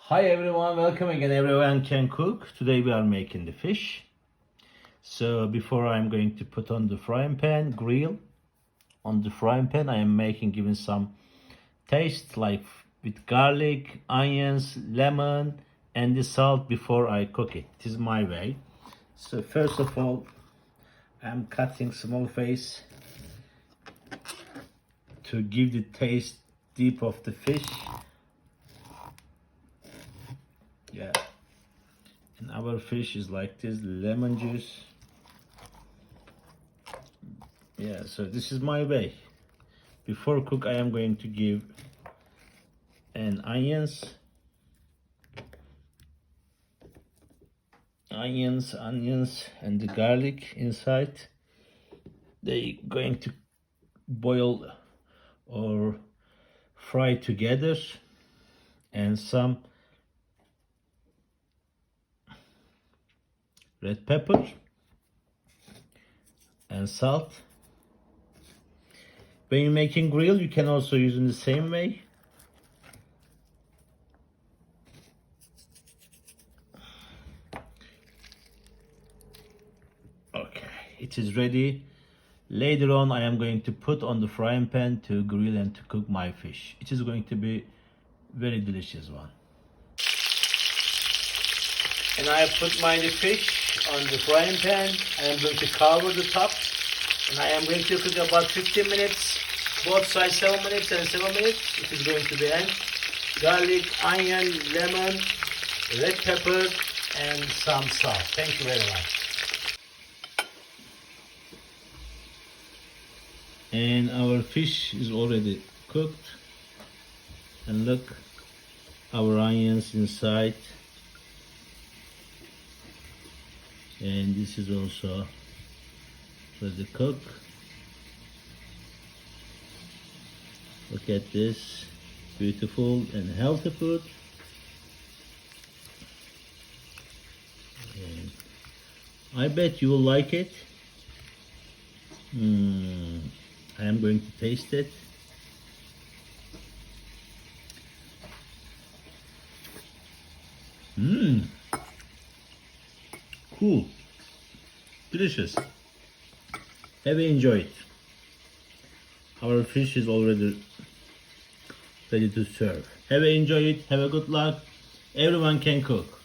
Hi everyone, welcome again. Everyone can cook. Today we are making the fish. So before I'm going to put on the frying pan, grill on the frying pan, I am giving some taste like with garlic, onions, lemon and the salt before I cook it. This is my way. So first of all, I'm cutting small face to give the taste deep of the fish. Yeah, and our fish is like this, lemon juice. Yeah, so this is my way. Before cook, I am going to give an onions, and the garlic inside. They going to boil or fry together, and some red pepper and salt. When you're making grill, you can also use in the same way. Okay, it is ready. Later on, I am going to put on the frying pan to grill and to cook my fish. It is going to be very delicious one. And I have put my fish on the frying pan. I am going to cover the top. And I am going to cook about 15 minutes. Both sides 7 minutes and 7 minutes. It is going to be end. Garlic, onion, lemon, red pepper, and some salt. Thank you very much. And our fish is already cooked. And look, our onions inside. And this is also ready to cook. Look at this, beautiful and healthy food. And I bet you will like it. I am going to taste it. Cool, delicious. Have you enjoyed? Our fish is already ready to serve. Have you enjoyed it? Have a good luck. Everyone can cook.